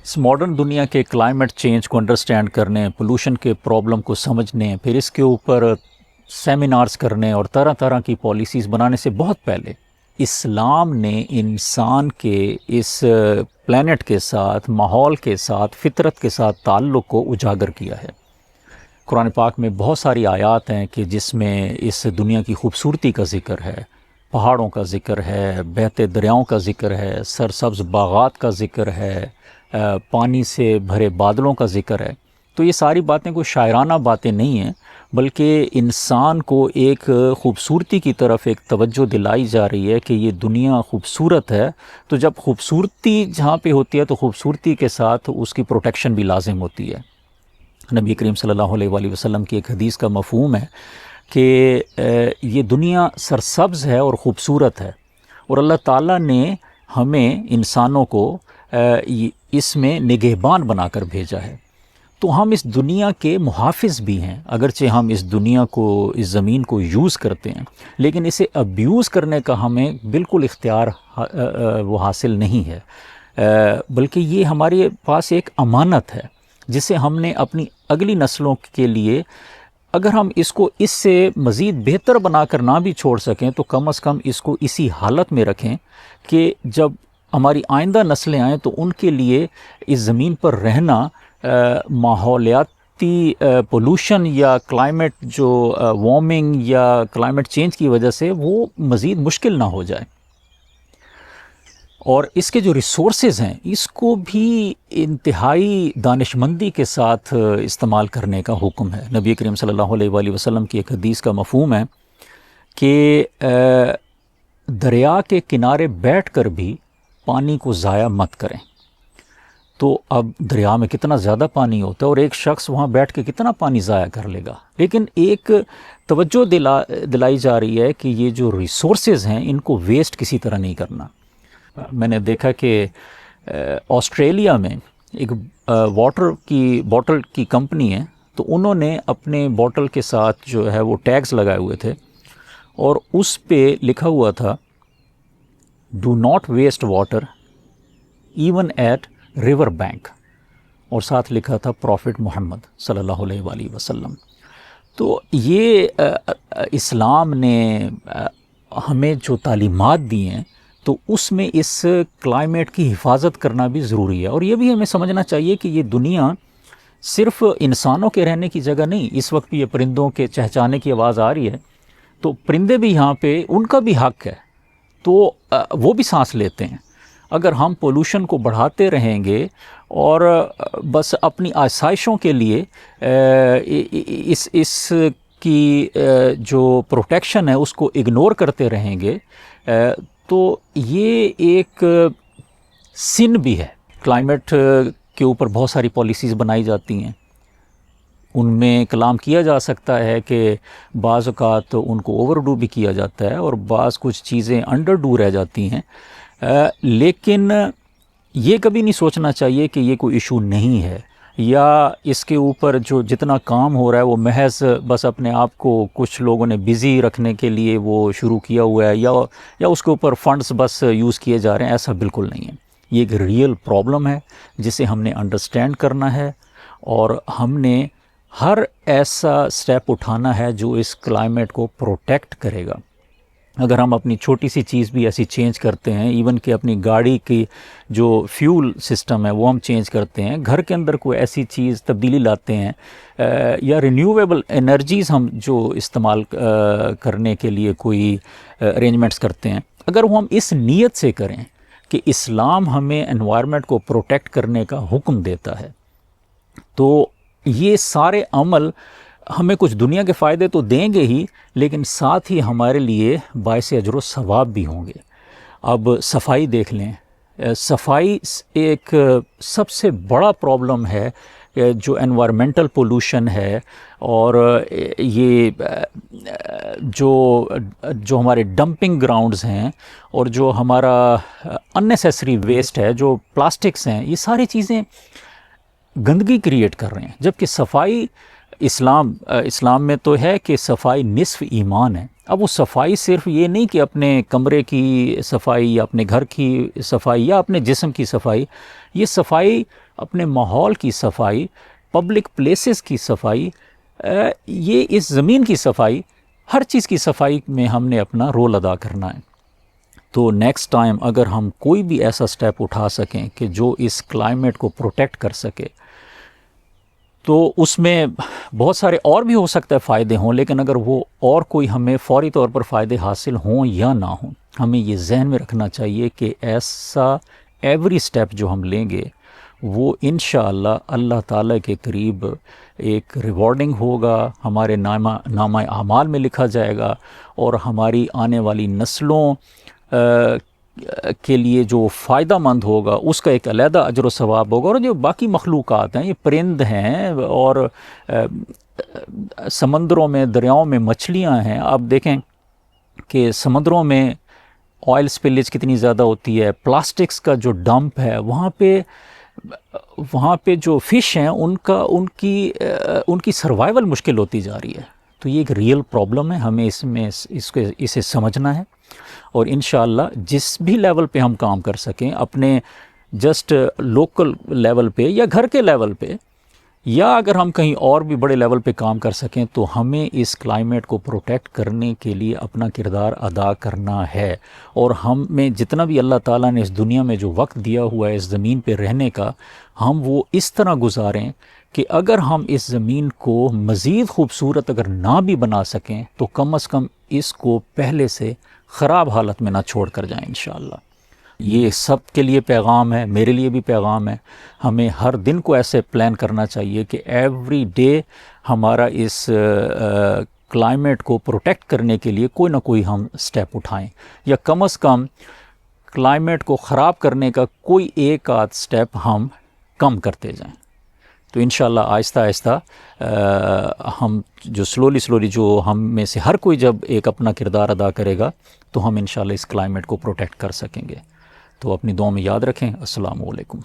اس modern دنیا کے climate change کو انڈرسٹینڈ کرنے، پولوشن کے پرابلم کو سمجھنے، پھر اس کے اوپر سیمینارز کرنے اور طرح طرح کی پالیسیز بنانے سے بہت پہلے اسلام نے انسان کے اس پلانٹ کے ساتھ، ماحول کے ساتھ، فطرت کے ساتھ تعلق کو اجاگر کیا ہے۔ قرآن پاک میں بہت ساری آیات ہیں کہ جس میں اس دنیا کی خوبصورتی کا ذکر ہے، پہاڑوں کا ذکر ہے، بہتے دریاؤں کا ذکر ہے، سرسبز باغات کا ذکر ہے، پانی سے بھرے بادلوں کا ذکر ہے۔ تو یہ ساری باتیں کوئی شاعرانہ باتیں نہیں ہیں، بلکہ انسان کو ایک خوبصورتی کی طرف ایک توجہ دلائی جا رہی ہے کہ یہ دنیا خوبصورت ہے، تو جب خوبصورتی جہاں پہ ہوتی ہے تو خوبصورتی کے ساتھ اس کی پروٹیکشن بھی لازم ہوتی ہے۔ نبی کریم صلی اللہ علیہ وآلہ وسلم کی ایک حدیث کا مفہوم ہے کہ یہ دنیا سرسبز ہے اور خوبصورت ہے، اور اللہ تعالیٰ نے ہمیں انسانوں کو اس میں نگہبان بنا کر بھیجا ہے۔ تو ہم اس دنیا کے محافظ بھی ہیں، اگرچہ ہم اس دنیا کو، اس زمین کو یوز کرتے ہیں، لیکن اسے ابیوز کرنے کا ہمیں بالکل اختیار وہ حاصل نہیں ہے، بلکہ یہ ہمارے پاس ایک امانت ہے جسے ہم نے اپنی اگلی نسلوں کے لیے، اگر ہم اس کو اس سے مزید بہتر بنا کر نہ بھی چھوڑ سکیں تو کم از کم اس کو اسی حالت میں رکھیں کہ جب ہماری آئندہ نسلیں آئیں تو ان کے لیے اس زمین پر رہنا ماحولیاتی پولوشن یا کلائمیٹ جو وارمنگ یا کلائمیٹ چینج کی وجہ سے وہ مزید مشکل نہ ہو جائے۔ اور اس کے جو ریسورسز ہیں اس کو بھی انتہائی دانش مندی کے ساتھ استعمال کرنے کا حکم ہے۔ نبی کریم صلی اللہ علیہ وآلہ وسلم کی ایک حدیث کا مفہوم ہے کہ دریا کے کنارے بیٹھ کر بھی پانی کو ضائع مت کریں۔ تو اب دریا میں کتنا زیادہ پانی ہوتا ہے اور ایک شخص وہاں بیٹھ کے کتنا پانی ضائع کر لے گا، لیکن ایک توجہ دلائی جا رہی ہے کہ یہ جو ریسورسز ہیں ان کو ویسٹ کسی طرح نہیں کرنا۔ میں نے دیکھا کہ آسٹریلیا میں ایک واٹر کی بوٹل کی کمپنی ہے، تو انہوں نے اپنے بوٹل کے ساتھ جو ہے وہ ٹیگز لگائے ہوئے تھے اور اس پہ لکھا ہوا تھا do not waste water even at river bank, اور ساتھ لکھا تھا پروفٹ محمد صلی اللہ علیہ وآلہ وسلم۔ تو یہ اسلام نے ہمیں جو تعلیمات دی ہیں تو اس میں اس کلائمیٹ کی حفاظت کرنا بھی ضروری ہے، اور یہ بھی ہمیں سمجھنا چاہیے کہ یہ دنیا صرف انسانوں کے رہنے کی جگہ نہیں۔ اس وقت بھی یہ پرندوں کے چہچانے کی آواز آ رہی ہے، تو پرندے بھی یہاں پہ، ان کا بھی حق ہے، تو وہ بھی سانس لیتے ہیں۔ اگر ہم پولوشن کو بڑھاتے رہیں گے اور بس اپنی آسائشوں کے لیے اس کی جو پروٹیکشن ہے اس کو اگنور کرتے رہیں گے تو یہ ایک سن بھی ہے۔ کلائمیٹ کے اوپر بہت ساری پالیسیز بنائی جاتی ہیں، ان میں کلام کیا جا سکتا ہے کہ بعض اوقات ان کو اوور ڈو بھی کیا جاتا ہے اور بعض کچھ چیزیں انڈر ڈو رہ جاتی ہیں، لیکن یہ کبھی نہیں سوچنا چاہیے کہ یہ کوئی ایشو نہیں ہے، یا اس کے اوپر جو جتنا کام ہو رہا ہے وہ محض بس اپنے آپ کو کچھ لوگوں نے بزی رکھنے کے لیے وہ شروع کیا ہوا ہے، یا اس کے اوپر فنڈز بس یوز کیے جا رہے ہیں۔ ایسا بالکل نہیں ہے، یہ ایک ریئل پرابلم ہے جسے ہم نے انڈرسٹینڈ کرنا ہے، اور ہم نے ہر ایسا سٹیپ اٹھانا ہے جو اس کلائمیٹ کو پروٹیکٹ کرے گا۔ اگر ہم اپنی چھوٹی سی چیز بھی ایسی چینج کرتے ہیں، ایون کہ اپنی گاڑی کی جو فیول سسٹم ہے وہ ہم چینج کرتے ہیں، گھر کے اندر کوئی ایسی چیز تبدیلی لاتے ہیں، یا رینیویبل انرجیز ہم جو استعمال کرنے کے لیے کوئی ارینجمنٹس کرتے ہیں، اگر وہ ہم اس نیت سے کریں کہ اسلام ہمیں انوائرمنٹ کو پروٹیکٹ کرنے کا حکم دیتا ہے، تو یہ سارے عمل ہمیں کچھ دنیا کے فائدے تو دیں گے ہی، لیکن ساتھ ہی ہمارے لیے باعث اجر و ثواب بھی ہوں گے۔ اب صفائی دیکھ لیں، صفائی ایک سب سے بڑا پرابلم ہے جو انوائرمنٹل پولوشن ہے، اور یہ جو ہمارے ڈمپنگ گراؤنڈز ہیں اور جو ہمارا اننیسیسری ویسٹ ہے، جو پلاسٹکس ہیں، یہ ساری چیزیں گندگی کریٹ کر رہے ہیں، جبکہ صفائی اسلام میں تو ہے کہ صفائی نصف ایمان ہے. اب وہ صفائی صرف یہ نہیں کہ اپنے کمرے کی صفائی یا اپنے گھر کی صفائی یا اپنے جسم کی صفائی، یہ صفائی اپنے ماحول کی صفائی، پبلک پلیسز کی صفائی، یہ اس زمین کی صفائی، ہر چیز کی صفائی میں ہم نے اپنا رول ادا کرنا ہے. تو نیکسٹ ٹائم اگر ہم کوئی بھی ایسا سٹیپ اٹھا سکیں کہ جو اس کلائمیٹ کو پروٹیکٹ کر سکے، تو اس میں بہت سارے اور بھی ہو سکتا ہے فائدے ہوں، لیکن اگر وہ اور کوئی ہمیں فوری طور پر فائدے حاصل ہوں یا نہ ہوں، ہمیں یہ ذہن میں رکھنا چاہیے کہ ایسا ایوری سٹیپ جو ہم لیں گے وہ انشاءاللہ اللہ تعالیٰ کے قریب ایک ریوارڈنگ ہوگا، ہمارے نامہ اعمال میں لکھا جائے گا، اور ہماری آنے والی نسلوں کے لیے جو فائدہ مند ہوگا اس کا ایک علیحدہ اجر و ثواب ہوگا. اور جو باقی مخلوقات ہیں، یہ پرند ہیں اور سمندروں میں، دریاؤں میں مچھلیاں ہیں. آپ دیکھیں کہ سمندروں میں آئل سپلیج کتنی زیادہ ہوتی ہے، پلاسٹکس کا جو ڈمپ ہے، وہاں پہ جو فش ہیں ان کی سروائیول مشکل ہوتی جا رہی ہے. تو یہ ایک ریئل پرابلم ہے، ہمیں اسے سمجھنا ہے، اور انشاءاللہ جس بھی لیول پہ ہم کام کر سکیں، اپنے جسٹ لوکل لیول پہ یا گھر کے لیول پہ، یا اگر ہم کہیں اور بھی بڑے لیول پہ کام کر سکیں، تو ہمیں اس کلائمیٹ کو پروٹیکٹ کرنے کے لیے اپنا کردار ادا کرنا ہے. اور ہمیں جتنا بھی اللہ تعالیٰ نے اس دنیا میں جو وقت دیا ہوا ہے اس زمین پہ رہنے کا، ہم وہ اس طرح گزاریں کہ اگر ہم اس زمین کو مزید خوبصورت اگر نہ بھی بنا سکیں، تو کم از کم اس کو پہلے سے خراب حالت میں نہ چھوڑ کر جائیں انشاءاللہ. یہ سب کے لیے پیغام ہے، میرے لیے بھی پیغام ہے. ہمیں ہر دن کو ایسے پلان کرنا چاہیے کہ ایوری ڈے ہمارا اس کلائمیٹ کو پروٹیکٹ کرنے کے لیے کوئی نہ کوئی ہم سٹیپ اٹھائیں، یا کم از کم کلائمیٹ کو خراب کرنے کا کوئی ایک آدھ سٹیپ ہم کم کرتے جائیں. تو انشاءاللہ آہستہ آہستہ ہم جو سلولی جو ہم میں سے ہر کوئی جب ایک اپنا کردار ادا کرے گا، تو ہم انشاءاللہ اس کلائمیٹ کو پروٹیکٹ کر سکیں گے. تو اپنی دعاؤں میں یاد رکھیں. السلام علیکم.